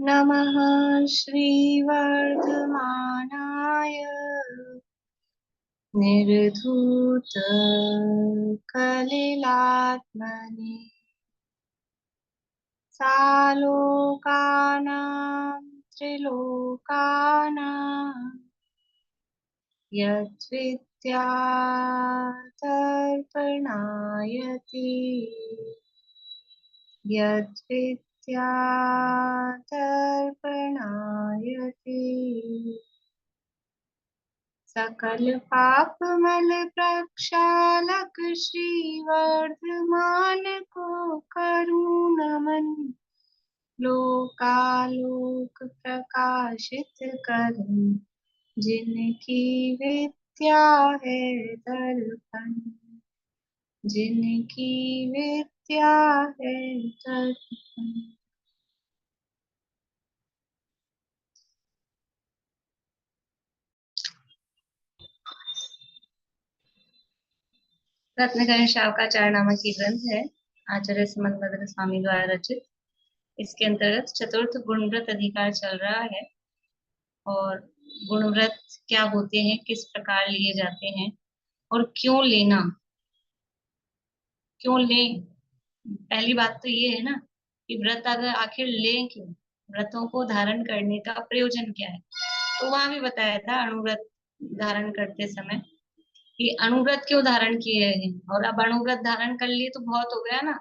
नमः श्रीवर्धमानाय निर्धूतकलिलात्मने सालोकानां त्रिलोकानां यद्विद्यातर्पणायति यद्विद्यातर्पणायति सकल पापमल प्रक्षालक श्रीवर्धमान को करूँ नमन लोकालोक प्रकाशित करूँ जिनकी विद्या है दर्पण जिनकी विद्या है दर्पण। रत्नगण शावकाचार्य नामक ये ग्रंथ है, आचार्य सुमंत स्वामी द्वारा रचित। इसके अंतर्गत चतुर्थ गुणव्रत अधिकार चल रहा है और गुणव्रत क्या होते हैं, किस प्रकार लिए जाते हैं और क्यों लेना, क्यों लें। पहली बात तो ये है ना कि व्रत अगर आखिर लें क्यों, व्रतों को धारण करने का प्रयोजन क्या है। तो वहां भी बताया था अणुव्रत धारण करते समय कि अणुव्रत क्यों धारण किए हैं, और अब अणुव्रत धारण कर लिए तो बहुत हो गया ना,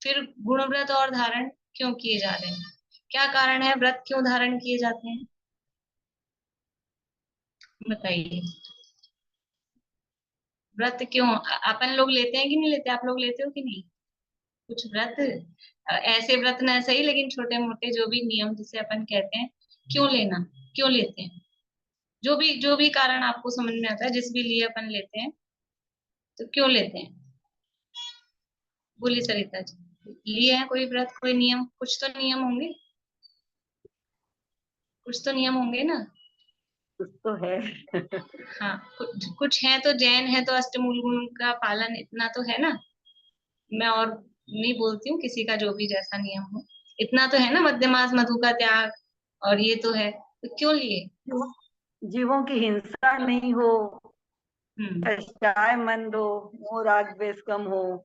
फिर गुणव्रत और धारण क्यों किए जा रहे हैं, क्या कारण है, व्रत क्यों धारण किए जाते हैं, बताइए। व्रत क्यों अपन लोग लेते हैं कि नहीं लेते, आप लोग लेते हो कि नहीं कुछ व्रत। ऐसे व्रत ना सही, लेकिन छोटे मोटे जो भी नियम जिसे अपन कहते हैं, क्यों लेना, क्यों लेते हैं, जो भी कारण आपको समझ में आता है, जिस भी लिए अपन लेते हैं, तो क्यों लेते हैं। बोलिए सरिता जी, लिए हैं कोई व्रत, कोई नियम, कुछ तो नियम होंगे, कुछ तो नियम होंगे ना। कुछ तो है। हाँ, कुछ है तो, जैन है तो अष्टमूल गुण का पालन इतना तो है ना। मैं और नहीं बोलती हूँ, किसी का जो भी जैसा नियम हो, इतना तो है ना, मध्यमास मधु का त्याग, और ये तो है, तो क्यों लिए। जीवों की हिंसा नहीं हो, हम्म कष्टाय मंद हो, मोह राग द्वेष कम हो, हम्म।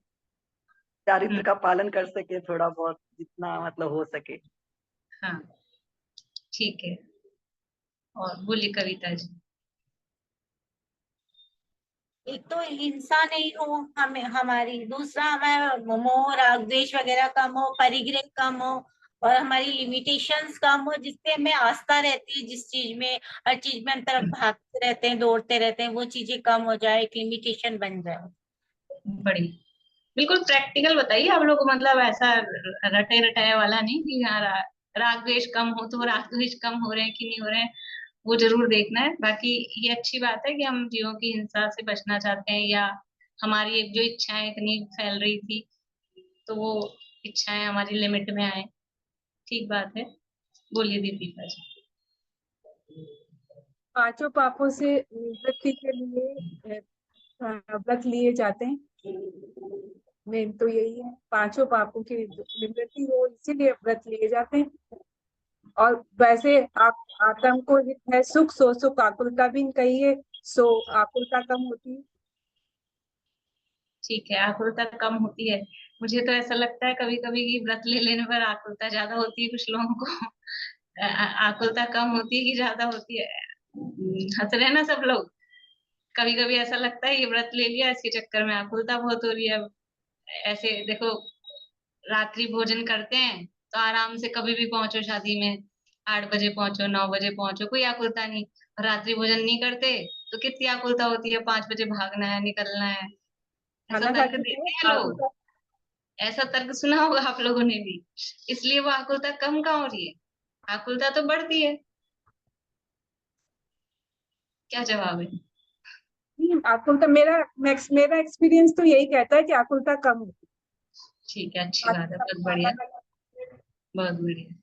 चारित्र का पालन कर सके थोड़ा बहुत, जितना मतलब हो सके। हाँ, ठीक है। और बोलिए कविता जी। एक तो हिंसा नहीं हो हमें हमारी, दूसरा हमारा मोह राग द्वेष वगैरह कम हो, परिग्रह कम हो, और हमारी लिमिटेशंस कम हो, जिससे हमें आस्था रहती है जिस चीज में, हर चीज में हम तरफ भागते रहते हैं, दौड़ते रहते हैं, वो चीजें कम हो जाए, एक लिमिटेशन बन जाए। बड़ी बिल्कुल प्रैक्टिकल बताइए आप लोग को, मतलब ऐसा रटे रटाए वाला नहीं कि हाँ राग द्वेष कम हो, तो राग द्वेष कम हो रहे हैं कि नहीं हो रहे हैं, वो जरूर देखना है। बाकी ये अच्छी बात है कि हम जीवों की हिंसा से बचना चाहते हैं, या हमारी एक जो इच्छाएं इतनी फैल रही थी, तो वो इच्छाएं हमारी लिमिट में आए, ठीक बात है। बोलिए दीपिका जी। पांचों पापों से निवृत्ति के लिए व्रत लिए जाते हैं। मेन तो यही है, पांचों पापों की निवृत्ति हो इसीलिए व्रत लिए जाते हैं। और वैसे आप आत्म को हित है सुख, सो सुख आकुलता भी कहिए, सो आकुलता कम होती है। ठीक है, आकुलता कम होती है। मुझे तो ऐसा लगता है कभी कभी कि व्रत ले लेने पर आकुलता ज्यादा होती है कुछ लोगों को। आकुलता कम होती है कि ज्यादा होती है। हंस रहे हैं ना सब लोग। कभी कभी ऐसा लगता है ये व्रत ले लिया, इसके चक्कर में आकुलता बहुत हो रही है। ऐसे देखो, रात्रि भोजन करते हैं तो आराम से कभी भी पहुंचो शादी में, 8 बजे पहुंचो, 9 बजे पहुंचो, कोई आकुलता नहीं। और रात्रि भोजन नहीं करते तो कितनी आकुलता होती है, 5 बजे भागना है, निकलना है। ऐसा खाना खा तर्क के देते हैं लोग, आकुलता। ऐसा तर्क सुना होगा आप लोगों ने भी। इसलिए वो आकुलता कम कहाँ हो रही है, आकुलता तो बढ़ती है। क्या जवाब है। आकुलता मेरा एक्सपीरियंस तो यही कहता है कि आकुलता कम होती ठीक है, अच्छी है। बात है, बहुत सबका बढ़िया, अलग अलग। बहुत बढ़िया।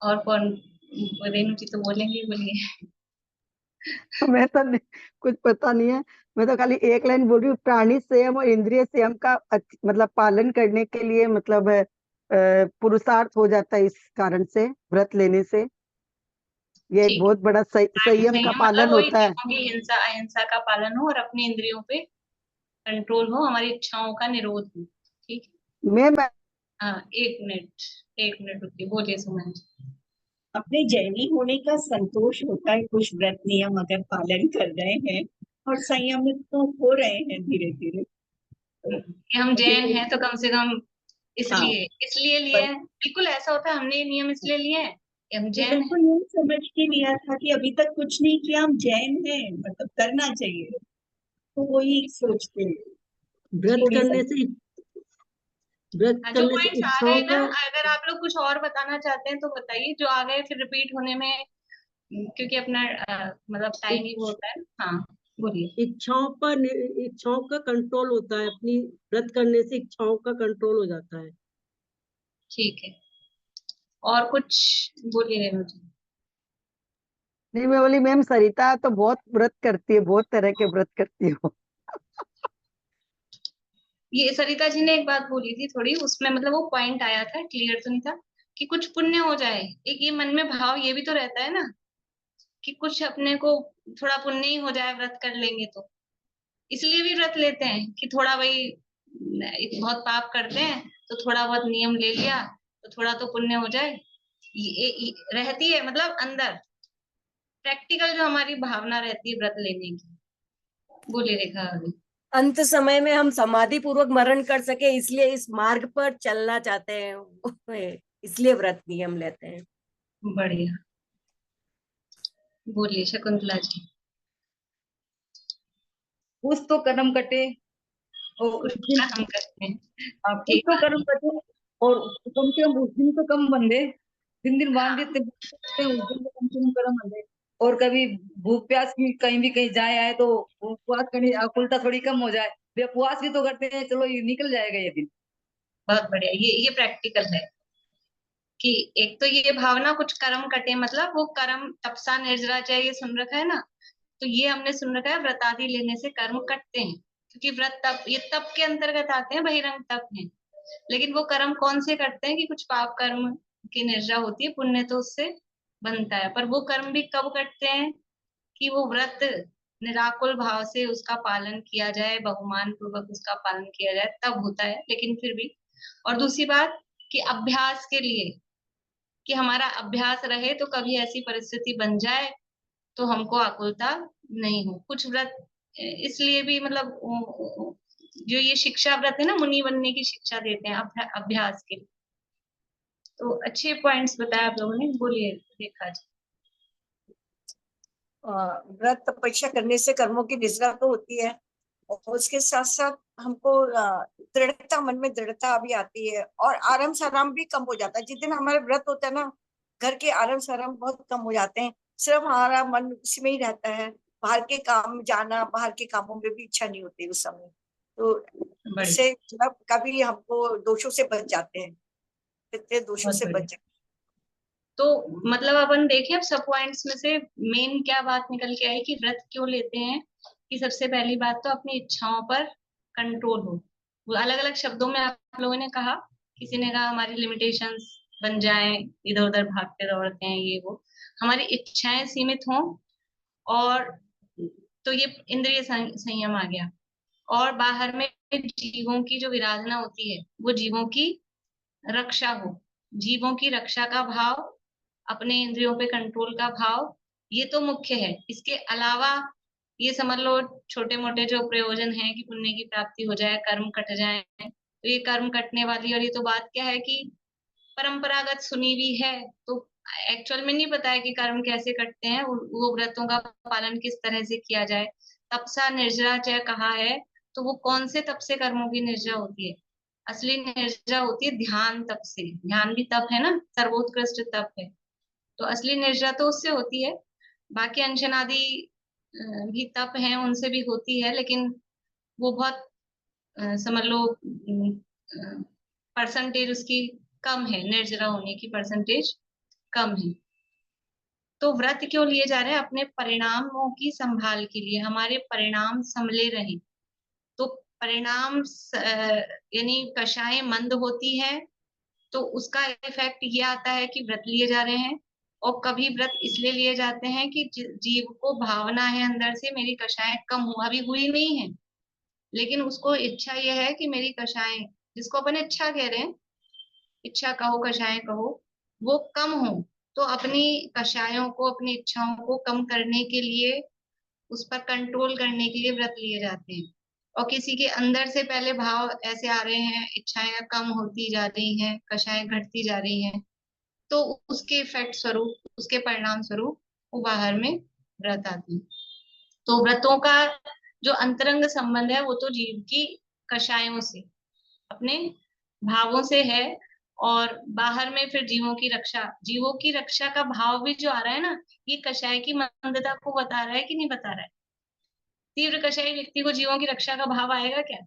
और कौन, रेणु जी तो बोलेंगे, बोलिए। मैं तो कुछ पता नहीं है। मैं तो खाली एक लाइन बोल रही हूँ, प्राणी संयम और इंद्रिय संयम का मतलब पालन करने के लिए मतलब पुरुषार्थ हो जाता है इस कारण से, व्रत लेने से। ये एक ठीक बहुत बड़ा संयम का संयम पालन मतलब वही होता है। नियमों की हिंसा अहिंसा का पालन हो और अपनी इंद्रियों पे कंट्रोल हो, हमारी इच्छाओं का निरोध हो। ठीक है। मैं हाँ, 1 मिनट रुकिए, बोलिए सुमन जी। अपने जैनी होने का संतोष होता है, कुछ व्रत नियम अगर पालन कर रहे हैं और संयमित तो हो रहे हैं धीरे धीरे। कि हम जैन हैं तो कम से कम इसलिए इसलिए लिए पर- हैं। बिल्कुल ऐसा होता है, हमने ये नियम इसलिए लिए हैं कि हम जैन हैं। बिल्कुल यही समझ के लिया था कि अभी तक कुछ नहीं किया, हम जैन हैं, मतलब करना चाहिए, तो वही सोचते हैं। व्रत थोड़ी करने सी- से व्रत हाँ, जो करने से पॉइंट्स आ इच्छाओं गए ना, का अगर आप लोग कुछ और बताना चाहते हैं तो बताइए, जो आ गए फिर रिपीट होने में क्योंकि अपना मतलब टाइम ही वो होता है। हाँ बोलिए। इच्छाओं का कंट्रोल होता है। अपनी व्रत करने से इच्छाओं का कंट्रोल हो जाता है। ठीक है, और कुछ बोलिए रेणु जी। नहीं, मैं बोली मैम सरिता तो बहुत व्रत करती है, बहुत तरह के व्रत करती है वो। ये सरिता जी ने एक बात बोली थी थोड़ी, उसमें मतलब वो पॉइंट आया था, क्लियर तो नहीं था, कि कुछ पुण्य हो जाए। एक ये मन में भाव ये भी तो रहता है ना कि कुछ अपने को थोड़ा पुण्य ही हो जाए व्रत कर लेंगे तो, इसलिए भी व्रत लेते हैं कि थोड़ा भाई बहुत पाप करते हैं तो थोड़ा बहुत नियम ले लिया तो थोड़ा तो पुण्य हो जाए। ये रहती है मतलब अंदर प्रैक्टिकल जो हमारी भावना रहती है व्रत लेने की। बोलिए रेखा अभी। अंत समय में हम समाधि पूर्वक मरण कर सके, इसलिए इस मार्ग पर चलना चाहते हैं, इसलिए व्रत नियम लेते हैं। बढ़िया, बोलिए शकुंतला जी। कुछ तो कर्म कटे और कुछ उस दिन हम करते हैं। कुछ ठीक तो कर्म कटे और कम से कम उस दिन तो कम बंधे, दिन दिन बांध देते हैं, उस दिन तो कम से कम कर्म बंधे। और कभी भूख प्यास की कहीं भी कहीं जाए आए तो उपवास करने आकुलता थोड़ी कम हो जाए, वे उपवास भी तो करते हैं, चलो ये निकल जाएगा ये दिन। बहुत बढ़िया, ये प्रैक्टिकल है कि एक तो ये भावना कुछ कर्म कटे, मतलब वो कर्म तपसा निर्जरा चाहिए सुन रखा है ना, तो ये हमने सुन रखा है व्रत आदि लेने से कर्म कटते हैं, क्योंकि व्रत तप ये तप के अंतर्गत आते हैं, बहिरंग तप है। लेकिन वो कर्म कौन से करते हैं कि कुछ पाप कर्म की निर्जरा होती है, पुण्य तो उससे बनता है, पर वो कर्म भी कब करते हैं कि वो व्रत निराकुल भाव से उसका पालन किया जाए, बहुमान पूर्वक उसका पालन किया जाए, तब होता है। लेकिन फिर भी, और दूसरी बात कि अभ्यास के लिए, कि हमारा अभ्यास रहे तो कभी ऐसी परिस्थिति बन जाए तो हमको आकुलता नहीं हो। कुछ व्रत इसलिए भी मतलब जो ये शिक्षा व्रत है ना, मुनि बनने की शिक्षा देते हैं अभ्यास के लिए। तो अच्छे पॉइंट्स बताया आप लोगों ने। बोलिए रेखा जी। व्रत तपस्या करने से कर्मों की निजरा तो होती है, और उसके साथ साथ हमको दृढ़ता, मन में दृढ़ता भी आती है, और आराम साराम भी कम हो जाता है। जिस दिन हमारे व्रत होता है ना, घर के आराम साराम बहुत कम हो जाते हैं, सिर्फ हमारा मन उसी में ही रहता है, बाहर के काम में जाना, बाहर के कामों में भी इच्छा नहीं होती उस समय। तो बढ़िया, इससे मतलब कभी हमको दोषों से बच जाते हैं, कितने दोषों बहुत से बढ़िया। बच जाते तो मतलब अपन देखें अब सब पॉइंट्स में से मेन क्या बात निकल के आई कि व्रत क्यों लेते हैं, कि सबसे पहली बात तो अपनी इच्छाओं पर कंट्रोल हो। वो अलग अलग शब्दों में आप लोगों ने कहा, किसी ने कहा हमारी लिमिटेशंस बन जाएं, इधर उधर भागते दौड़ते हैं, ये वो, हमारी इच्छाएं सीमित हों, और तो ये इंद्रिय संयम आ गया। और बाहर में जीवों की जो विराधना होती है वो जीवों की रक्षा हो, जीवों की रक्षा का भाव, अपने इंद्रियों पे कंट्रोल का भाव, ये तो मुख्य है। इसके अलावा ये समझ लो छोटे मोटे जो प्रयोजन है कि पुण्य की प्राप्ति हो जाए, कर्म कट जाए, तो ये कर्म कटने वाली, और ये तो बात क्या है कि परंपरागत सुनी हुई है, तो एक्चुअल में नहीं पता है कि कर्म कैसे कटते हैं, वो व्रतों का पालन किस तरह से किया जाए। तपसा निर्जरा च कहा है, तो वो कौन से तप से कर्मों की निर्जरा होती है? असली निर्जरा होती है ध्यान तप से। ध्यान भी तप है ना, सर्वोत्कृष्ट तप है, तो असली निर्जरा तो उससे होती है। बाकी अनशन भी तप हैं, उनसे भी होती है, लेकिन वो बहुत समझ लो परसेंटेज उसकी कम है, निर्जरा होने की परसेंटेज कम है। तो व्रत क्यों लिए जा रहे हैं? अपने परिणामों की संभाल के लिए, हमारे परिणाम संभले रहें। तो परिणाम यानी कषाय मंद होती है तो उसका इफेक्ट ये आता है कि व्रत लिए जा रहे हैं। और कभी व्रत इसलिए लिए जाते हैं कि जीव को भावना है अंदर से मेरी कषाय कम हुआ, अभी हुई नहीं है, लेकिन उसको इच्छा ये है कि मेरी कषाय, जिसको अपन इच्छा कह रहे हैं, इच्छा कहो कषाय कहो, वो कम हो। तो अपनी कषायों को, अपनी इच्छाओं को कम करने के लिए, उस पर कंट्रोल करने के लिए व्रत लिए जाते हैं। और किसी के अंदर से पहले भाव ऐसे आ रहे हैं, इच्छाएं कम होती जा रही हैं, कषाएं घटती जा रही हैं, तो उसके इफेक्ट स्वरूप, उसके परिणाम स्वरूप वो बाहर में व्रत आते हैं। तो व्रतों का जो अंतरंग संबंध है वो तो जीव की कषायों से, अपने भावों से है। और बाहर में फिर जीवों की रक्षा का भाव भी जो आ रहा है ना, ये कषाय की मंदता को बता रहा है कि नहीं बता रहा है? तीव्र कषाय व्यक्ति को जीवों की रक्षा का भाव आएगा क्या?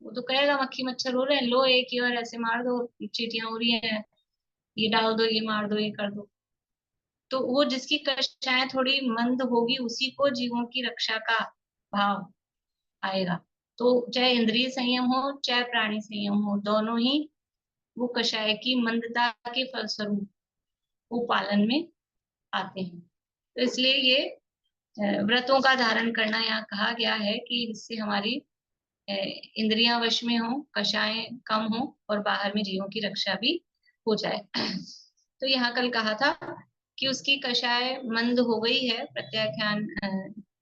वो तो कहेगा मक्खी मच्छर हो रहे हैं, लो एक ही और ऐसे मार दो, चींटियां हो रही हैं, ये डाल दो, ये मार दो, ये कर दो। तो वो जिसकी कक्षाएं थोड़ी मंद होगी उसी को जीवों की रक्षा का भाव आएगा। तो चाहे इंद्रिय संयम हो चाहे प्राणी संयम हो, दोनों ही वो कषाय की मंदता के फलस्वरूप वो पालन में आते हैं। तो इसलिए ये व्रतों का धारण करना यहाँ कहा गया है कि जिससे हमारी इंद्रियां वश में हो, कषाएं कम हो और बाहर में जीवों की रक्षा भी हो जाए। तो यहाँ कल कहा था कि उसकी कषाय मंद हो गई है, प्रत्याख्यान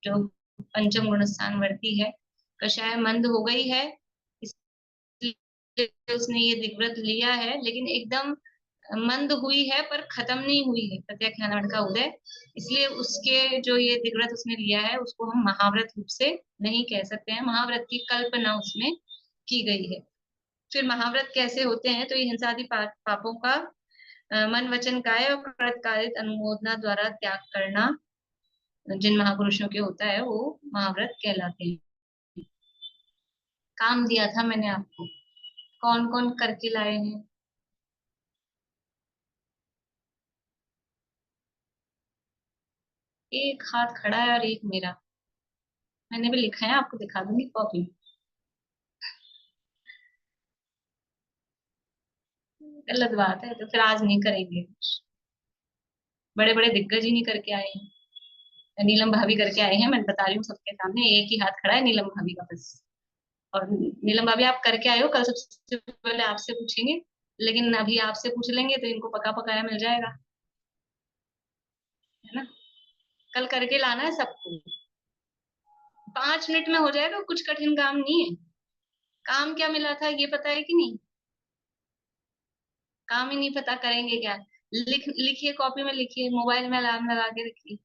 जो पंचम गुणस्थान वर्ती है, कषाय मंद हो गई है, इसलिए उसने ये दिग्व्रत लिया है, लेकिन एकदम मंद हुई है पर खत्म नहीं हुई है प्रत्याख्यान का उदय। इसलिए उसके जो ये दिग्व्रत उसने लिया है उसको हम महाव्रत रूप से नहीं कह सकते हैं, महाव्रत की कल्पना उसमें की गई है। फिर महाव्रत कैसे होते हैं? तो ये हिंसादि पापों का मन वचन काय और प्रतिकारित अनुमोदना द्वारा त्याग करना जिन महापुरुषों के होता है वो महाव्रत कहलाते हैं। काम दिया था मैंने आपको, कौन कौन करके लाए हैं? एक हाथ खड़ा है और एक मेरा, मैंने भी लिखा है, आपको दिखा दूंगी कॉपी। गलत बात है, तो फिर आज नहीं करेंगे। बड़े बड़े दिग्गज ही नहीं करके आए हैं, नीलम भाभी करके आए हैं, मैं बता रही हूँ सबके सामने, एक ही हाथ खड़ा है नीलम भाभी का बस। और नीलम भाभी आप करके आए हो, कल सबसे पहले आपसे पूछेंगे, लेकिन अभी आपसे पूछ लेंगे तो इनको पका पकाया मिल जाएगा, है ना? कल करके लाना है सबको, 5 मिनट में हो जाएगा, कुछ कठिन काम नहीं है। काम क्या मिला था ये पता है कि नहीं? काम ही नहीं पता, करेंगे क्या? लिखिए, कॉपी में लिखिए, मोबाइल में अलार्म लगा के रखिए,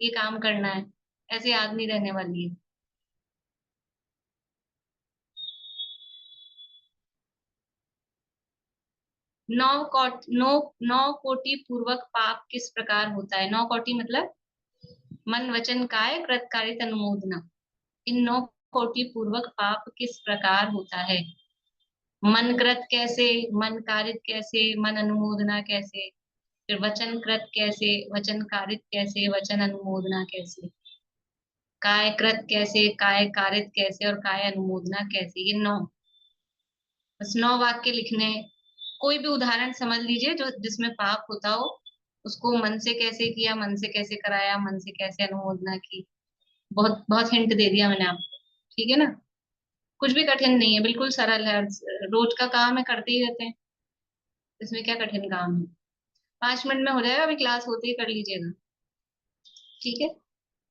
ये काम करना है, ऐसे याद नहीं रहने वाली है। नौ कोटि पूर्वक पाप किस प्रकार होता है? 9 कोटि मतलब मन वचन काय कृत कारित अनुमोदना, इन 9 कोटि पूर्वक पाप किस प्रकार होता है? मन कृत कैसे, मन कारित कैसे, मन अनुमोदना कैसे, फिर वचन कृत कैसे, वचन कारित कैसे, वचन अनुमोदना कैसे, काय कृत कैसे, काय कारित कैसे और काय अनुमोदना कैसे, ये 9, बस 9 वाक्य लिखने हैं। कोई भी उदाहरण समझ लीजिए जो जिसमें पाप होता हो, उसको मन से कैसे किया, मन से कैसे कराया, मन से कैसे अनुमोदना की। बहुत बहुत हिंट दे दिया मैंने आपको, ठीक है ना? कुछ भी कठिन नहीं है, बिल्कुल सरल है, रोज का काम है, करते ही रहते हैं, इसमें क्या कठिन काम है? 5 मिनट में हो जाएगा, अभी क्लास होते ही कर लीजिएगा, ठीक है?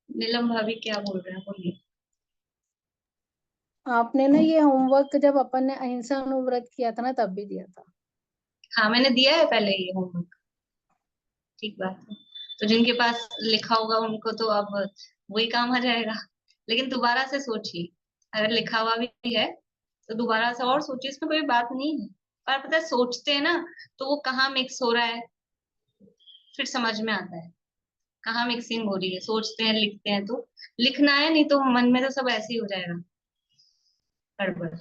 नीलम भाभी क्या बोल रहे हैं, बोलिए। आपने ना ये होमवर्क जब अपन ने अहिंसा अनुव्रत किया था ना तब भी दिया था। हाँ मैंने दिया है पहले ये होमवर्क, ठीक बात है। तो जिनके पास लिखा होगा उनको तो अब वही काम आ जाएगा, लेकिन दोबारा से सोचिए, अगर लिखा हुआ भी है तो दोबारा से और सोचिए, इसमें कोई बात नहीं है। पर पता है सोचते हैं ना तो वो कहाँ मिक्स हो रहा है फिर समझ में आता है, कहाँ मिक्सिंग हो रही है। सोचते हैं लिखते हैं तो लिखना है, नहीं तो मन में तो सब ऐसे ही हो जाएगा गड़बड़।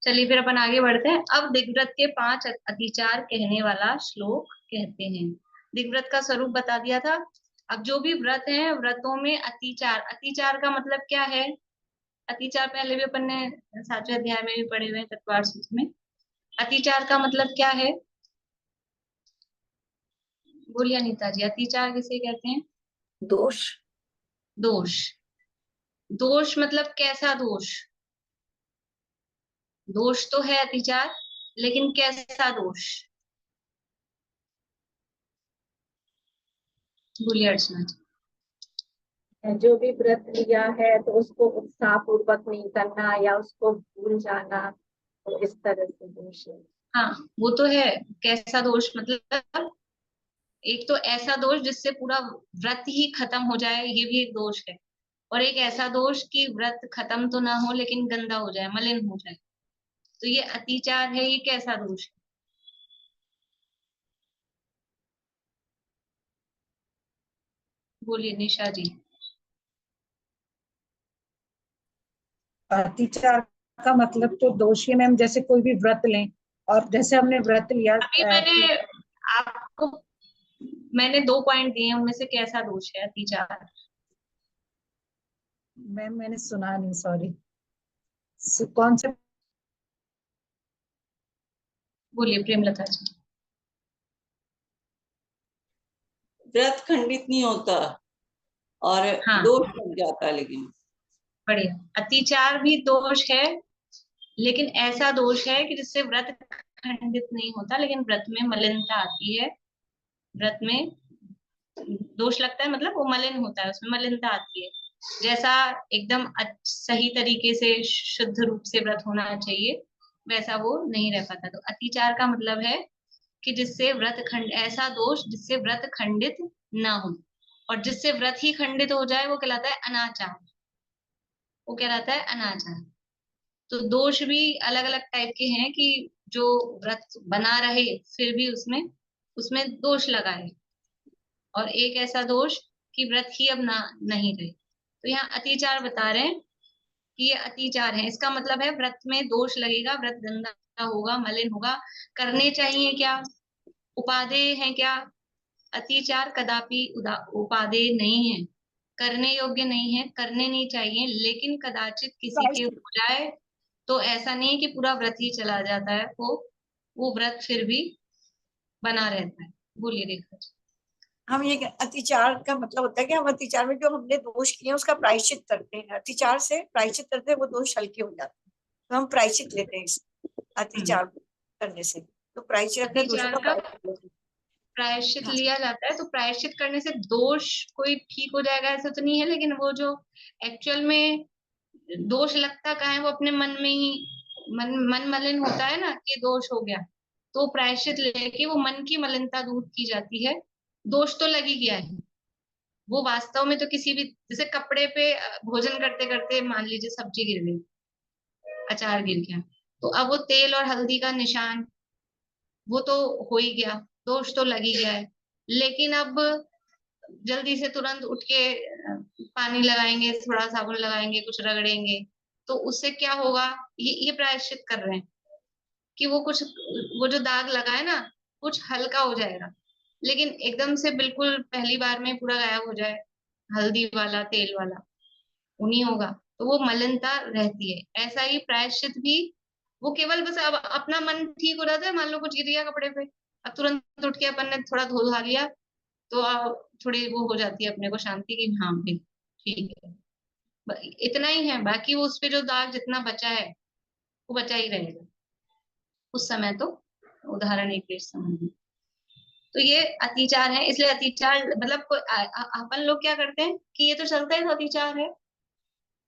चलिए फिर अपन आगे बढ़ते हैं। अब दिग्व्रत के 5 अतिचार कहने वाला श्लोक कहते हैं। दिग्व्रत का स्वरूप बता दिया था। अब जो भी व्रत है, व्रतों में अतिचार, अतिचार का मतलब क्या है? अतिचार पहले भी अपन ने 7वें अध्याय में भी पढ़े हुए हैं तत्वार सूत्र में। अतिचार का मतलब क्या है? बोलिए अनीता जी, अतिचार किसे कहते हैं? दोष। दोष। दोष मतलब कैसा दोष? दोष तो है अतिचार, लेकिन कैसा दोष? बोलिए अर्चना जी। जो भी व्रत लिया है तो उसको उत्साह पूर्वक नहीं करना या उसको भूल जाना, तो इस तरह से दोष है। हाँ, वो तो है। कैसा दोष मतलब, एक तो ऐसा दोष जिससे पूरा व्रत ही खत्म हो जाए, ये भी एक दोष है। और एक ऐसा दोष कि व्रत खत्म तो ना हो लेकिन गंदा हो जाए, मलिन हो जाए, तो ये अतिचार है। ये कैसा दोष है? बोलिए निशा जी। अतिचार का मतलब तो दोषी है मैम, जैसे कोई भी व्रत लें और जैसे हमने व्रत लिया अभी मैंने आपको मैंने 2 पॉइंट दिए, उनमें से कैसा दोष है अतिचार? मैम मैंने सुना नहीं, सॉरी, कौन से? बोलिए प्रेमलता जी। व्रत खंडित नहीं होता और हाँ, दोष लग जाता है, लेकिन बढ़िया। अतिचार भी दोष है, लेकिन ऐसा दोष है कि जिससे व्रत खंडित नहीं होता लेकिन व्रत में मलिनता आती है। व्रत में दोष लगता है मतलब वो मलिन होता है, उसमें मलिनता आती है। जैसा एकदम सही तरीके से शुद्ध रूप से व्रत होना चाहिए वैसा वो नहीं रह पाता। तो अतिचार का मतलब है कि जिससे व्रत खंड, ऐसा दोष जिससे व्रत खंडित ना हो, और जिससे व्रत ही खंडित हो जाए वो कहलाता है अनाचार। वो कहलाता है अनाचार। तो दोष भी अलग अलग टाइप के हैं कि जो व्रत बना रहे फिर भी उसमें उसमें दोष लगाए, और एक ऐसा दोष कि व्रत ही अब ना नहीं रहे। तो यहाँ अतिचार बता रहे हैं कि ये अतिचार है। इसका मतलब है व्रत में दोष लगेगा, व्रत गंदा होगा, मलिन होगा। करने चाहिए क्या? उपादेय है क्या? अतिचार कदापि उपादेय नहीं है, करने योग्य नहीं है, करने नहीं चाहिए। लेकिन कदाचित किसी के हो जाए तो ऐसा नहीं है कि पूरा व्रत ही चला जाता है, वो व्रत फिर भी बना रहता है। बोलिए रेखा जी। हम ये अतिचार का मतलब होता है कि हम अतिचार में जो हमने दोष किए उसका प्रायश्चित करते हैं। अतिचार से प्रायश्चित करते हैं, वो दोष हल्के हो जाते हैं, तो हम प्रायश्चित लेते हैं इस अतिचार करने से। तो प्रायश्चित अपने दोषों अतिचार का का प्रायश्चित लेते हैं। प्रायश्चित हाँ। लिया जाता है, तो प्रायश्चित करने से दोष कोई ठीक हो जाएगा ऐसा तो नहीं है, लेकिन वो जो एक्चुअल में दोष लगता कहाँ है, वो अपने मन में ही मन मलिन होता है ना कि दोष हो गया, तो प्रायश्चित लेके वो मन की मलिनता दूर की जाती है। दोष तो लग ही गया है, वो वास्तव में तो किसी भी, जैसे कपड़े पे भोजन करते करते मान लीजिए सब्जी गिर गई, अचार गिर गया, तो अब वो तेल और हल्दी का निशान वो तो हो ही गया, दोष तो लग ही गया है। लेकिन अब जल्दी से तुरंत उठ के पानी लगाएंगे, थोड़ा साबुन लगाएंगे, कुछ रगड़ेंगे, तो उससे क्या होगा? ये प्रायश्चित कर रहे हैं कि वो कुछ, वो जो दाग लगा है ना कुछ हल्का हो जाएगा। लेकिन एकदम से बिल्कुल पहली बार में पूरा गायब हो जाए हल्दी वाला तेल वाला, वो नहीं होगा। तो वो मलिनता रहती है। ऐसा ही प्रायश्चित भी, वो केवल बस अब अपना मन ठीक हो जाता है। मान लो कुछ गिर गया कपड़े पे, अब तुरंत उठ के अपन ने थोड़ा धो धा लिया, तो थोड़ी वो हो जाती है अपने को शांति की, हाँ भाई ठीक है। इतना ही है, बाकी वो उस पे जो दाग जितना बचा है वो बचा ही रहेगा उस समय। तो उदाहरण एक पेश समझ। तो ये अतिचार है। इसलिए अतिचार मतलब अपन लोग क्या करते हैं कि ये तो चलता है तो अतिचार है,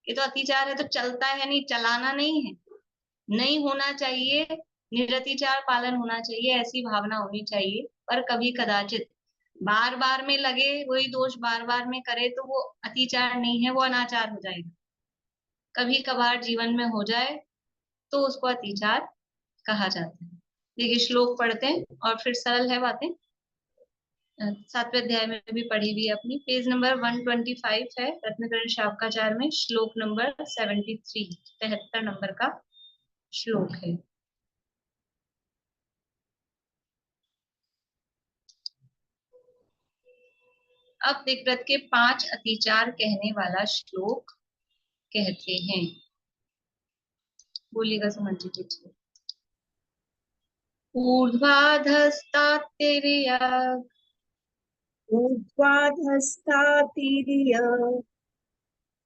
ये तो अतिचार है तो चलता है, नहीं चलाना नहीं है, नहीं होना चाहिए। निरतिचार पालन होना चाहिए, ऐसी भावना होनी चाहिए। पर कभी कदाचित बार बार में लगे वही दोष बार बार में करे तो वो अतिचार नहीं है, वो अनाचार हो जाएगा। कभी कभार जीवन में हो जाए तो उसको अतिचार कहा जाता है। देखिए श्लोक पढ़ते हैं और फिर सरल है बातें। 7वें अध्याय में भी पढ़ी हुई है अपनी, पेज नंबर 125 है रत्नकरण शावकाचार में, श्लोक नंबर 73, 73 नंबर का श्लोक है। अब देवव्रत के 5 अतिचार कहने वाला श्लोक कहते हैं। बोलिएगा समझ लीजिए। ऊर्ध्वाधस्तात्तिर्यक् ऊर्ध्वाधस्तातिर्य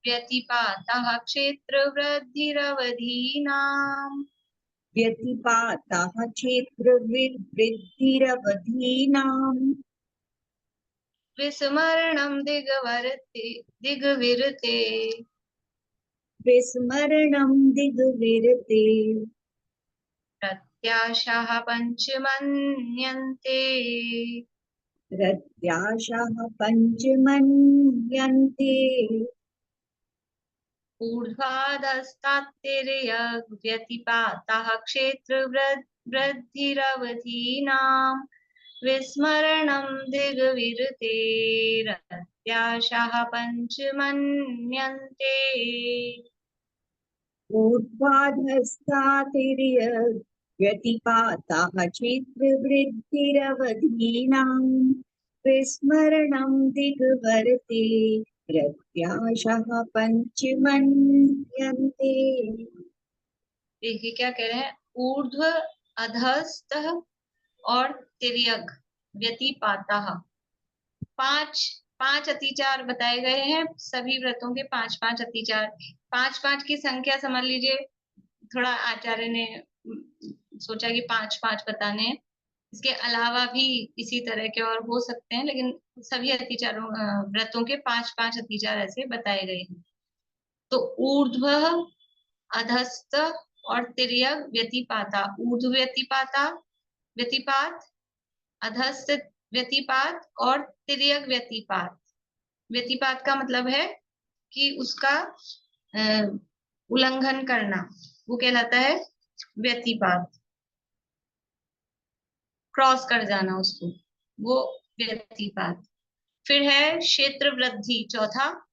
व्यतिपातः क्षेत्रवृद्धिरवधीनाम् व्यतिपातः क्षेत्रवृद्धिरवधीनाम् विस्मरणं दिग्विरते विस्मरणं दिग्विरते प्रत्याशाः पञ्चमन्यन्ते प्रत्याशाः पञ्चमन्यन्ते ऊर्ध्वाधस्तात्तिर्यग् क्षेत्रवृद्धिरवधीनाम् विस्मरणं दिग्विरतेरत्याशाः पञ्चमन्यन्ते ऊर्ध्वाधस्तातिर्य व्यतिपाताः क्षेत्रवृद्धिरवधीनाम् विस्मरणं दिग्वर्ते प्रत्याशाः पञ्चमन्यन्ते। देखिए क्या कह रहे हैं, ऊर्ध्व अधस्थ और तिर्यक व्यतिपातः, पांच अतिचार बताए गए हैं। सभी व्रतों के 5-5 अतिचार, 5-5 की संख्या समझ लीजिए। थोड़ा आचार्य ने सोचा कि 5-5 बताने हैं, इसके अलावा भी इसी तरह के और हो सकते हैं, लेकिन सभी अतिचारों व्रतों के 5-5 अतिचार ऐसे बताए गए हैं। तो ऊर्ध्व अधस्थ और तिर्यक व्यतिपाता, ऊर्ध्व व्यतिपात, अधस्थ व्यतिपात और तिर्यक व्यतिपात। व्यतिपात का मतलब है कि उसका उल्लंघन करना, वो कहलाता है व्यतिपात, क्रॉस कर जाना उसको, वो व्यतिपात। फिर है क्षेत्र वृद्धि चौथा,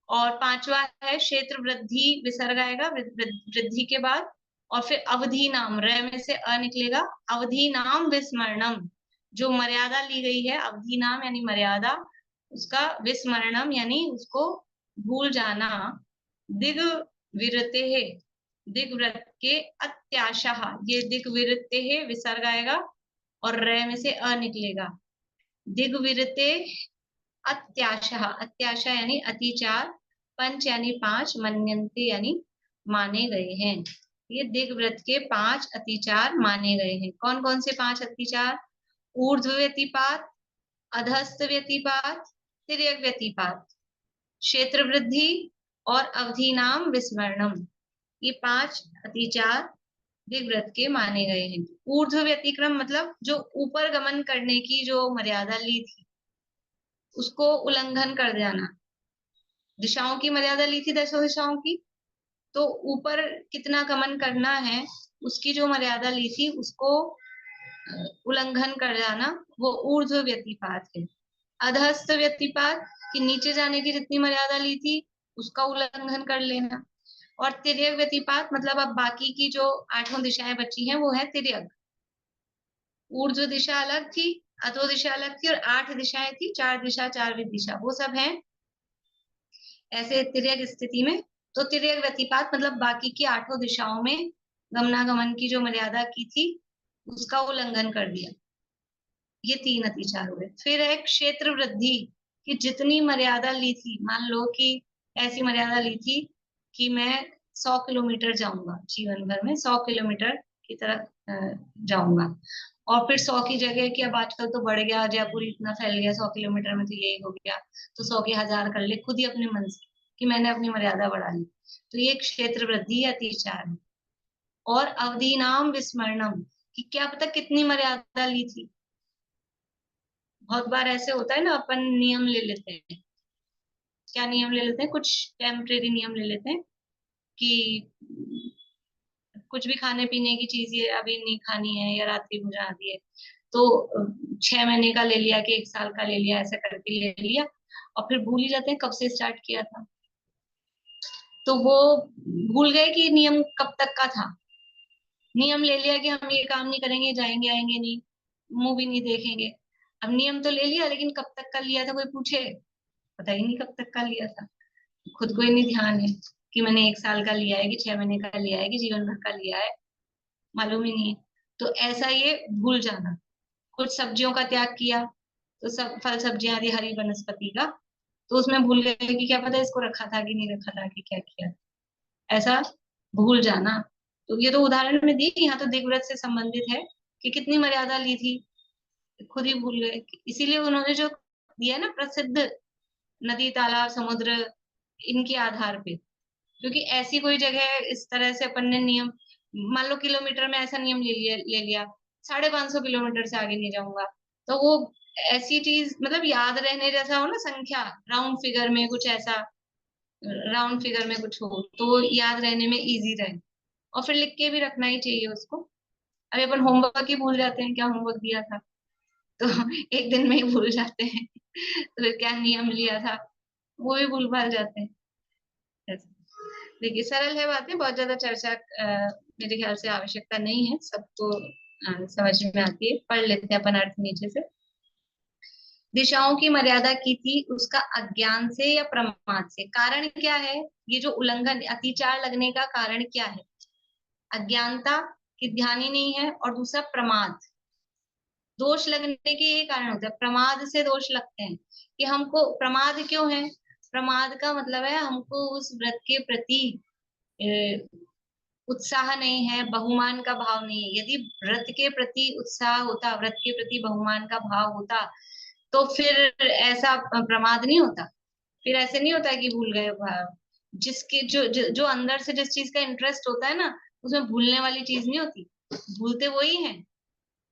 और 5वां है क्षेत्र वृद्धि, विसर्ग आएगा वृद्धि के बाद, और फिर अवधि नाम, र में से अ निकलेगा, अवधि नाम विस्मरणम, जो मर्यादा ली गई है, अवधि नाम यानी मर्यादा, उसका विस्मरणम यानी उसको भूल जाना। दिग्विरते है, दिग्व्रत के अत्याशा, ये दिग्विरते है विसर्ग आएगा और र में से अ निकलेगा। दिग्विरते अत्याशा, अत्याशा यानी अतिचार, पंच यानी 5, मन्यन्ते यानी माने गए हैं। ये दिग्व्रत के 5 अतिचार माने गए हैं। कौन कौन से 5 अतिचार? ऊर्ध्व व्यतिपात, अधस्थ व्यतिपात, तिर्यक व्यतिपात, क्षेत्र वृद्धि और अवधि नाम विस्मरणम, ये 5 अतिचार दिग्व्रत के माने गए हैं। ऊर्ध्व व्यतिक्रम मतलब जो ऊपर गमन करने की जो मर्यादा ली थी उसको उल्लंघन कर जाना। दिशाओं की मर्यादा ली थी 10 दिशाओं की, तो ऊपर कितना गमन करना है उसकी जो मर्यादा ली थी उसको उल्लंघन कर जाना, वो ऊर्ध्व व्यतिपात है। अधस्थ व्यतिपात कि नीचे जाने की जितनी मर्यादा ली थी उसका उल्लंघन कर लेना। और तिर्यक व्यतिपात मतलब अब बाकी की जो 8 दिशाएं बची हैं वो है तिर्यक। ऊर्ध्व दिशा अलग थी, अधो दिशा अलग थी, और 8 दिशाएं थी, 4 दिशा 4 दिशा, वो सब है ऐसे तिर्यक स्थिति में। तो तिर्यक व्यतिपात मतलब बाकी की 8 दिशाओं में गमनागमन की जो मर्यादा की थी उसका उल्लंघन कर दिया। ये 3 अतिचार हुए। फिर है क्षेत्र वृद्धि कि जितनी मर्यादा ली थी, मान लो कि ऐसी मर्यादा ली थी कि मैं 100 किलोमीटर जाऊंगा, जीवन भर में 100 किलोमीटर की तरफ जाऊंगा, और फिर 100 की जगह कि अब आजकल तो बढ़ गया, जयपुर इतना फैल गया, 100 किलोमीटर में तो यही हो गया, तो 100 के 1000 कर ले खुद ही अपने मन से कि मैंने अपनी मर्यादा बढ़ा ली। तो ये क्षेत्र वृद्धि अतिचार है। और अवधि नाम विस्मरणम कि क्या पता कितनी मर्यादा ली थी। बहुत बार ऐसे होता है ना, अपन नियम ले लेते हैं। क्या नियम ले लेते हैं? कुछ टेम्परेरी नियम ले लेते हैं कि कुछ भी खाने पीने की चीज ये अभी नहीं खानी है या रात्रि भोजन आदि है, तो 6 महीने का ले लिया कि 1 साल का ले लिया, ऐसा करके ले लिया, और फिर भूल ही जाते हैं कब से स्टार्ट किया था। तो वो भूल गए कि नियम कब तक का था। नियम ले लिया कि हम ये काम नहीं करेंगे, जाएंगे आएंगे नहीं, मूवी नहीं देखेंगे। अब नियम तो ले लिया, लेकिन कब तक का लिया था कोई पूछे? पता ही नहीं कब तक का लिया था। खुद को ही नहीं ध्यान है कि मैंने 1 साल का लिया है कि 6 महीने का लिया है कि जीवन भर का लिया है, मालूम ही नहीं है। तो ऐसा ये भूल जाना। कुछ सब्जियों का त्याग किया तो सब फल सब्जियां आदि हरी वनस्पति का, तो उसमें भूल गए कि क्या पता इसको रखा था कि नहीं रखा था कि क्या किया, ऐसा भूल जाना। तो ये तो उदाहरण में दी, यहाँ तो दिग्व्रत से संबंधित है कि कितनी मर्यादा ली थी, खुद ही भूल गए। इसीलिए उन्होंने जो दिया ना प्रसिद्ध नदी तालाब समुद्र, इनके आधार पे, क्योंकि ऐसी कोई जगह इस तरह से अपन ने नियम, मान लो किलोमीटर में ऐसा नियम ले लिया 550 किलोमीटर से आगे नहीं जाऊंगा, तो वो ऐसी चीज मतलब याद रहने जैसा हो ना, संख्या राउंड फिगर में कुछ ऐसा, राउंड फिगर में कुछ हो तो वो याद रहने में इजी रहे, और फिर लिख के भी रखना ही चाहिए उसको। अभी अपन होमवर्क ही भूल जाते हैं, क्या होमवर्क दिया था तो एक दिन में ही भूल जाते हैं तो फिर क्या नियम लिया था वो भी भूल भाल जाते हैं। ऐसे। देखिए सरल है बातें, बहुत ज्यादा चर्चा मेरे ख्याल से आवश्यकता नहीं है, सबको समझ में आती है। पढ़ लेते हैं अपन अर्थ नीचे से। दिशाओं की मर्यादा की थी, उसका अज्ञान से या प्रमाद से। कारण क्या है, ये जो उल्लंघन अतिचार लगने का कारण क्या है? अज्ञानता, कि ध्यान ही नहीं है, और दूसरा प्रमाद। दोष लगने के ये कारण होता है, प्रमाद से दोष लगते हैं कि हमको प्रमाद क्यों है। प्रमाद का मतलब है हमको उस व्रत के प्रति उत्साह नहीं है, बहुमान का भाव नहीं है। यदि व्रत के प्रति उत्साह होता, व्रत के प्रति बहुमान का भाव होता, तो फिर ऐसा प्रमाद नहीं होता। फिर ऐसे नहीं होता कि भूल गए भाव। जिसके जो अंदर से जिस चीज का इंटरेस्ट होता है ना, उसमें भूलने वाली चीज नहीं होती। भूलते वही है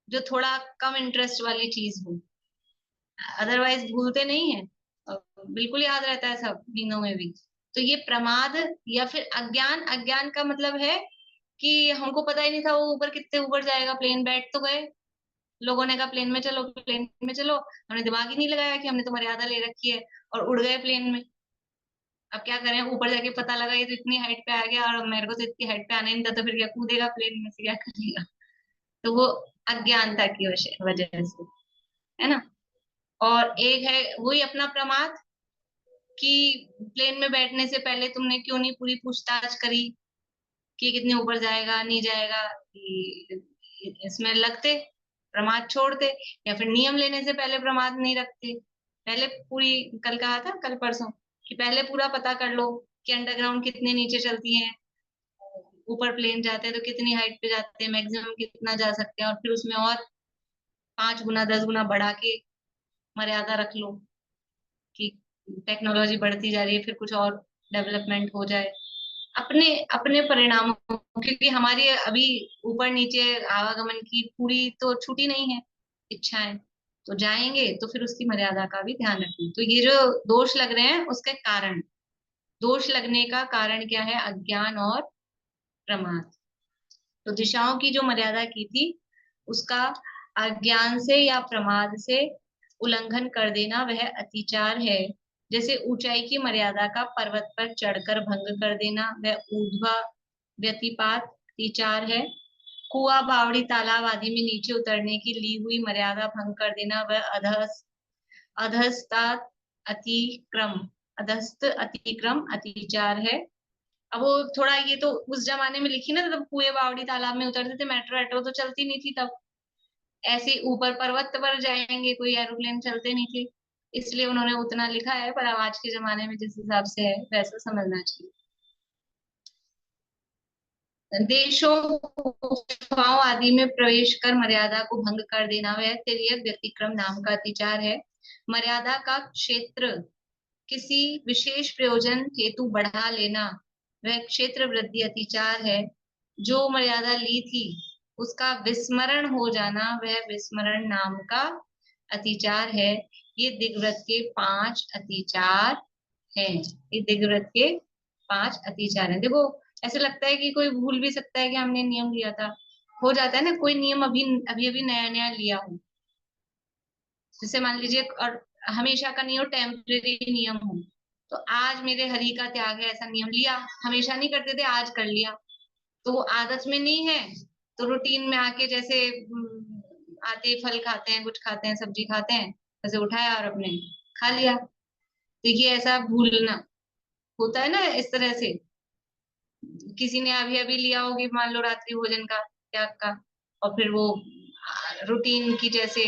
जो थोड़ा कम इंटरेस्ट वाली चीज हो, अदरवाइज भूलते नहीं है, बिल्कुल याद रहता है सब नींदों में भी। तो ये प्रमाद या फिर अज्ञान, अज्ञान का मतलब है कि हमको पता ही नहीं था वो ऊपर कितने ऊपर जाएगा, प्लेन बैठ तो गए, लोगों ने कहा प्लेन में चलो प्लेन में चलो, हमने दिमाग ही नहीं लगाया कि हमने तो मर्यादा ले रखी है, और उड़ गए प्लेन में। अब क्या करें, ऊपर जाके पता लगा ये तो इतनी हाइट पे आ गया और मेरे को तो इतनी हाइट पे आने नहीं था, तो फिर क्या कूदेगा प्लेन में से, क्या करेगा। तो वो अज्ञानता की वजह से है ना। और एक है वही अपना प्रमाद, कि प्लेन में बैठने से पहले तुमने क्यों नहीं पूरी पूछताछ करी कि कितने ऊपर जाएगा नहीं जाएगा, कि इसमें लगते प्रमाद छोड़ते, या फिर नियम लेने से पहले प्रमाद नहीं रखते। पहले पूरी, कल कहा था कल परसों, कि पहले पूरा पता कर लो कि अंडरग्राउंड कितने नीचे चलती हैं, ऊपर प्लेन जाते हैं तो कितनी हाइट पे जाते हैं, मैक्सिमम कितना जा सकते हैं, और फिर उसमें और 5 गुना 10 गुना बढ़ा के मर्यादा रख लो कि टेक्नोलॉजी बढ़ती जा रही है, फिर कुछ और डेवलपमेंट हो जाए। अपने अपने परिणामों, क्योंकि हमारी अभी ऊपर नीचे आवागमन की पूरी तो छुट्टी नहीं है, इच्छाएं तो जाएंगे, तो फिर उसकी मर्यादा का भी ध्यान रखें। तो ये जो दोष लग रहे हैं उसके कारण, दोष लगने का कारण क्या है, अज्ञान और प्रमाद। तो दिशाओं की जो मर्यादा की थी उसका अज्ञान से या प्रमाद से उल्लंघन कर देना वह अतिचार है। जैसे ऊंचाई की मर्यादा का पर्वत पर चढ़कर भंग कर देना वह ऊर्ध्वा व्यतिपात अतिचार है। कुआं बावड़ी तालाब आदि में नीचे उतरने की ली हुई मर्यादा भंग कर देना वह अधस्ता अतिक्रम, अधस्त अतिक्रम अतिचार है। अब वो थोड़ा, ये तो उस जमाने में लिखी ना, तब कुएं बावड़ी तालाब में उतरते थे, मेट्रो वेट्रो तो चलती नहीं थी तब, ऐसे ऊपर पर्वत पर जाएंगे, कोई एरोप्लेन चलते नहीं थे, इसलिए उन्होंने उतना लिखा है। पर अब आज के जमाने में जिस हिसाब से है वैसा समझना चाहिए। देशों गुफाओं आदि में प्रवेश कर मर्यादा को भंग कर देना वह तिर्यक व्यतिक्रम नाम का अतिचार है। मर्यादा का क्षेत्र किसी विशेष प्रयोजन हेतु बढ़ा लेना वह क्षेत्र वृद्धि अतिचार है। जो मर्यादा ली थी उसका विस्मरण हो जाना वह विस्मरण नाम का अतिचार है। ये दिग्व्रत के 5 अतिचार हैं। ये दिग्व्रत के 5 अतिचार हैं। देखो ऐसे लगता है कि कोई भूल भी सकता है कि हमने नियम लिया था, हो जाता है ना, कोई नियम अभी अभी अभी नया नया लिया हो, जैसे मान लीजिए, और हमेशा का नहीं हो, टेम्परेरी नियम हो, तो आज मेरे हरि का त्याग है ऐसा नियम लिया, हमेशा नहीं करते थे आज कर लिया, तो वो आदत में नहीं है, तो रूटीन में आके जैसे आते फल खाते हैं, कुछ खाते हैं, सब्जी खाते हैं, वैसे उठाया और अपने खा लिया। देखिए ऐसा भूलना होता है ना, इस तरह से किसी ने अभी अभी लिया होगी, मान लो रात्रि भोजन का त्याग का, और फिर वो रूटीन की जैसे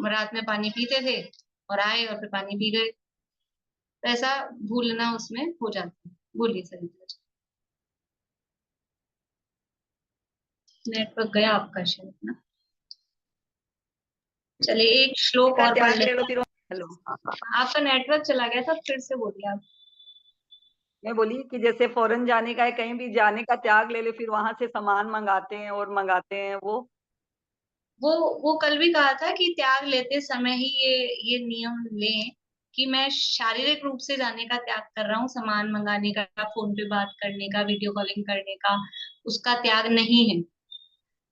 रात में पानी पीते थे और आए और फिर पानी पी गए, तो ऐसा भूलना उसमें हो जाता है। बोलिए सरिता जी। नेटवर्क गया आपका शायद ना। चलिए एक श्लोक और पढ़ लेते हैं। हेलो, आपका नेटवर्क चला गया था, फिर से बोलिए आप। मैं बोली कि जैसे फॉरेन जाने का है, कहीं भी जाने का त्याग ले ले, फिर वहां से सामान मंगाते हैं और मंगाते हैं वो कल भी कहा था कि त्याग लेते समय ही ये नियम लें कि मैं शारीरिक रूप से जाने का त्याग कर रहा हूँ, सामान मंगाने का, फोन पे बात करने का, वीडियो कॉलिंग करने का, उसका त्याग नहीं है।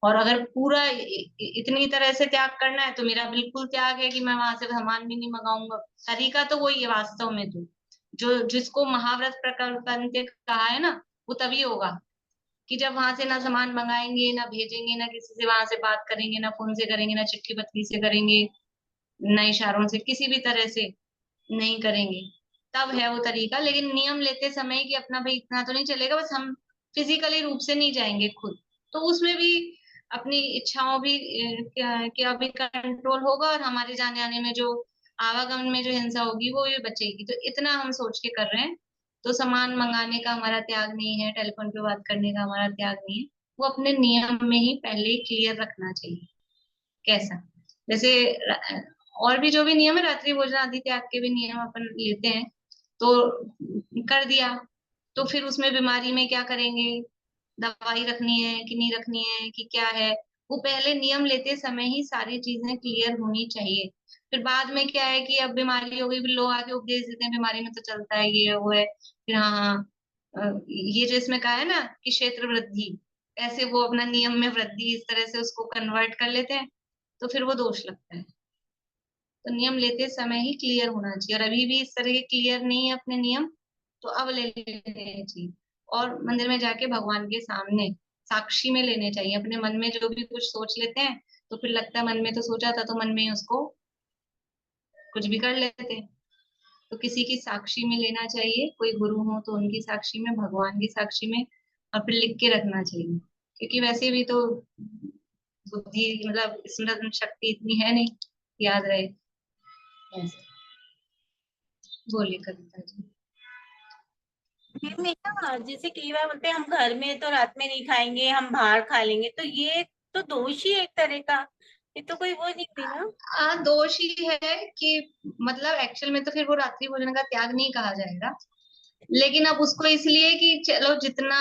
और अगर पूरा इतनी तरह से त्याग करना है तो मेरा बिल्कुल त्याग है कि मैं वहां से सामान भी नहीं मंगाऊंगा। तरीका तो वही है वास्तव में, तो जो जिसको महाव्रत प्रकल्प कहा है ना, वो तभी होगा कि जब वहां से ना सामान मंगाएंगे, ना भेजेंगे, ना किसी से वहां से बात करेंगे, ना फोन से करेंगे, ना चिट्ठी पत्री से करेंगे, ना इशारों से, किसी भी तरह से नहीं करेंगे, तब है वो तरीका। लेकिन नियम लेते समय कि अपना भाई इतना तो नहीं चलेगा, बस हम फिजिकली रूप से नहीं जाएंगे खुद, तो उसमें भी अपनी इच्छाओं भी क्या भी कंट्रोल होगा, और हमारे जाने आने में जो आवागमन में जो हिंसा होगी वो भी बचेगी। तो इतना हम सोच के कर रहे हैं। तो सामान मंगाने का हमारा त्याग नहीं है, टेलीफोन पे बात करने का हमारा त्याग नहीं है, वो अपने नियम में ही पहले ही क्लियर रखना चाहिए। कैसा, जैसे और भी जो भी नियम है, रात्रि भोजन आदि त्याग के भी नियम अपन लेते हैं, तो कर दिया, तो फिर उसमें बीमारी में क्या करेंगे, दवाई रखनी है कि नहीं रखनी है कि क्या है, वो पहले नियम लेते समय ही सारी चीजें क्लियर होनी चाहिए। फिर बाद में क्या है कि अब बीमारी हो गई, फिर लोग आके उपदेश देते हैं बीमारी में तो चलता है, ये वो है, फिर हाँ हाँ ये जो इसमें कहा है ना कि क्षेत्र वृद्धि, ऐसे वो अपना नियम में वृद्धि इस तरह से उसको कन्वर्ट कर लेते हैं, तो फिर वो दोष लगता है। तो नियम लेते समय ही क्लियर होना चाहिए, और अभी भी इस तरह के क्लियर नहीं है अपने नियम, तो अब ले लेने चाहिए। और मंदिर में जाके भगवान के सामने साक्षी में लेने चाहिए। अपने मन में जो भी कुछ सोच लेते हैं, तो फिर लगता है मन में तो सोचा था, तो मन में ही उसको कुछ भी कर लेते हैं। तो किसी की साक्षी में लेना चाहिए, कोई गुरु हो तो उनकी साक्षी में, भगवान की साक्षी में, और फिर लिख के रखना चाहिए। क्योंकि वैसे भी तो बुद्धि मतलब स्मरण शक्ति इतनी है नहीं कि याद रहे ऐसे। बोलिए कविता जी। में ना जैसे कई बार बोलते हैं हम घर में तो रात में नहीं खाएंगे, हम बाहर खा लेंगे, तो ये तो दोष ही है एक तरह का, ये तो कोई वो नहीं हुई ना। दोष ही है कि मतलब एक्चुअल में तो फिर वो रात्रि भोजन का त्याग नहीं कहा जाएगा, लेकिन अब उसको इसलिए कि चलो जितना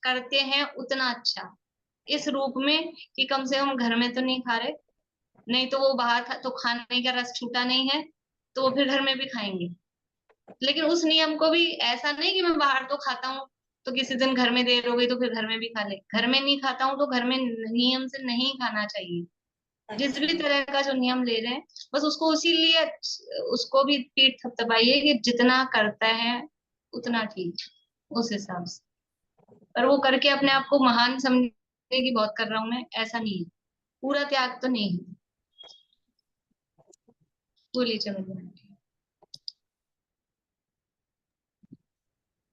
करते हैं उतना अच्छा, इस रूप में कि कम से कम घर में तो नहीं खा रहे, नहीं तो वो बाहर तो खाने का रस छूटा नहीं है, तो वो फिर घर में भी खाएंगे। लेकिन उस नियम को भी ऐसा नहीं कि मैं बाहर तो खाता हूँ तो किसी दिन घर में देर हो गई तो फिर घर में भी खा ले, घर में नहीं खाता हूँ तो घर में नियम से नहीं खाना चाहिए। जिस भी तरह का जो नियम ले रहे हैं, बस उसको इसीलिए उसको भी पीठ थपथपाइए कि जितना करता है उतना ठीक, उस हिसाब से। पर वो करके अपने आप को महान समझने की बहुत कर रहा हूं मैं, ऐसा नहीं है, पूरा त्याग तो नहीं है। बोलिए चलो।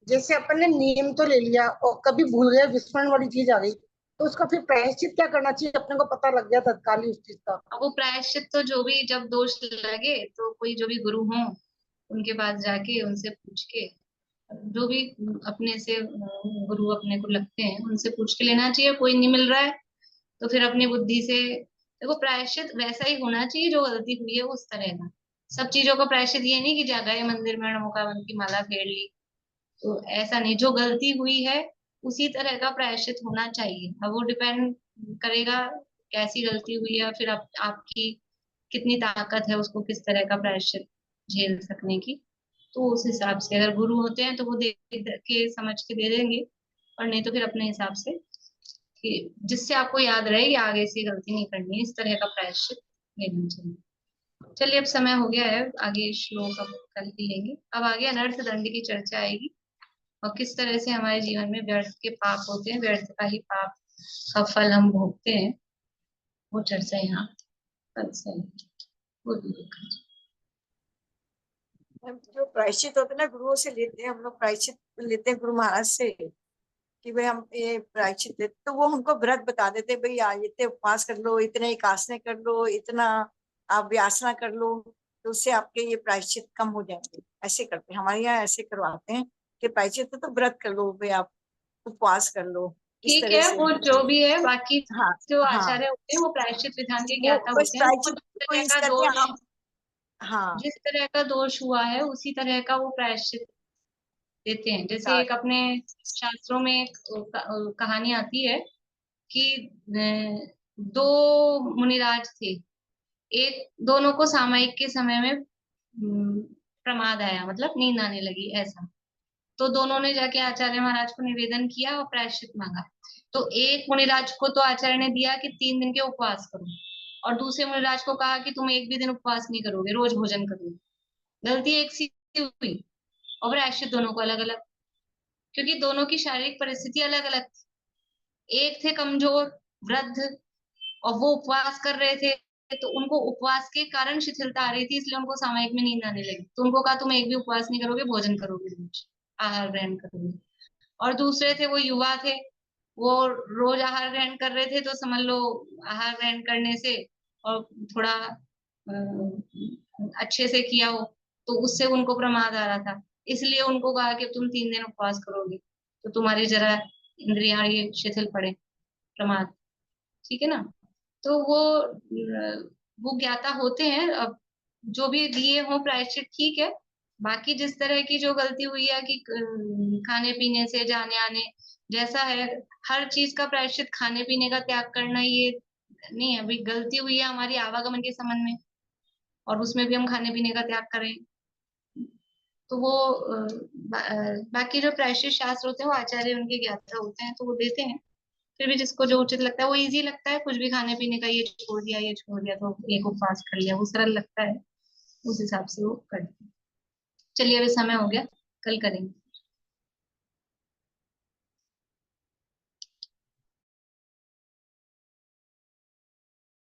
जैसे अपन ने नियम तो ले लिया और कभी भूल गए, विस्मरण वाली चीज आ गई, तो उसका फिर प्रायश्चित क्या करना चाहिए? अपने को पता लग गया तत्काल ही उस चीज का। अब वो प्रायश्चित तो जो भी जब दोष लगे तो कोई जो भी गुरु हो उनके पास जाके उनसे पूछ के, जो भी अपने से गुरु अपने को लगते हैं उनसे पूछ के लेना चाहिए। कोई नहीं मिल रहा है तो फिर अपनी बुद्धि से देखो, प्रायश्चित वैसा ही होना चाहिए जो गलती हुई है उस तरह का। सब चीजों का प्रायश्चित ये नहीं कि जा गए मंदिर में नमोकावन की माला फेर ली, तो ऐसा नहीं, जो गलती हुई है उसी तरह का प्रायश्चित होना चाहिए। अब वो डिपेंड करेगा कैसी गलती हुई है, फिर आपकी कितनी ताकत है उसको किस तरह का प्रायश्चित झेल सकने की। तो उस हिसाब से अगर गुरु होते हैं तो वो देख के समझ के दे देंगे, और नहीं तो फिर अपने हिसाब से कि जिससे आपको याद रहे कि आगे से गलती नहीं करनी है, इस तरह का प्रायश्चित लेना चाहिए। चलिए अब समय हो गया है, आगे श्लोक अब कल ही लेंगे। अब आगे अनर्थ दंड की चर्चा आएगी, और किस तरह से हमारे जीवन में व्यर्थ के पाप होते हैं, व्यर्थ का ही पाप का फल हम भोगते हैं, वो चर्चा यहाँ कल से आएगी। बोलिए। हम जो प्रायश्चित होते हैं ना गुरुओं से लेते हैं, हम लोग प्रायश्चित लेते हैं गुरु महाराज से कि भाई हम ये प्रायश्चित लेते, तो वो हमको व्रत बता देते भाई आज इतने उपवास कर लो, इतने एकासने कर लो, इतना आप व्यासना कर लो। तो उससे आपके ये प्रायश्चित कम हो जाएंगे। ऐसे करते हैं, हमारे यहाँ ऐसे करवाते हैं कि प्रायश्चित तो व्रत कर लो भाई, आप उपवास कर लो, इस ठीक तरह है, से। वो जो भी है, बाकी हाँ जो हाँ, आचार्य होते हैं वो प्रायश्चित विधान के वो ज्ञाता बस होते हैं। वो प्रायश्चित जिस को तरह यूज का करते हैं दोष, हम। हाँ जिस तरह का दोष हुआ है उसी तरह का वो प्रायश्चित देते हैं। जैसे हाँ एक अपने शास्त्रों में एक कहानी आती है कि दो मुनिराज थे। एक दोनों को सामयिक के समय में प्रमाद आया, मतलब नींद आने लगी ऐसा। तो दोनों ने जाके आचार्य महाराज को निवेदन किया और प्रायश्चित मांगा। तो एक मुनिराज को तो आचार्य ने दिया कि 3 दिन के उपवास करो, और दूसरे मुनिराज को कहा कि तुम एक भी दिन उपवास नहीं करोगे, रोज भोजन करोगे। गलती एक सी हुई और प्रायश्चित दोनों को अलग अलग, क्योंकि दोनों की शारीरिक परिस्थिति अलग अलग थी। एक थे कमजोर, वृद्ध, और वो उपवास कर रहे थे, तो उनको उपवास के कारण शिथिलता आ रही थी, इसलिए उनको सामयिक में नींद आने लगी। तो उनको कहा तुम एक भी उपवास नहीं करोगे, भोजन करोगे, रोज आहार ग्रहण करोगे। और दूसरे थे, वो युवा थे, वो रोज आहार ग्रहण कर रहे थे, तो समझ लो आहार ग्रहण करने से और थोड़ा अच्छे से किया हो तो उससे उनको प्रमाद आ रहा था, इसलिए उनको कहा कि तुम 3 दिन उपवास करोगे तो तुम्हारी जरा इंद्रियां ये शिथिल पड़े, प्रमाद। ठीक है ना। तो वो ज्ञाता होते हैं। अब जो भी दिए हो प्रायश्चित ठीक है, बाकी जिस तरह की जो गलती हुई है कि खाने पीने से, जाने आने जैसा है, हर चीज का प्रायश्चित खाने पीने का त्याग करना ये नहीं है। अभी गलती हुई है हमारी आवागमन के संबंध में, और उसमें भी हम खाने पीने का त्याग करें, तो वो बाकी जो प्रायश्चित शास्त्र होते हैं वो आचार्य उनके ज्ञाता होते हैं, तो वो देते हैं। फिर भी जिसको जो उचित लगता है, वो इजी लगता है, कुछ भी खाने पीने का, ये छोड़ दिया ये छोड़ दिया, तो एक उपवास कर लिया, वो सरल लगता है, उस हिसाब से वो कर दिया। चलिए अभी समय हो गया, कल करेंगे।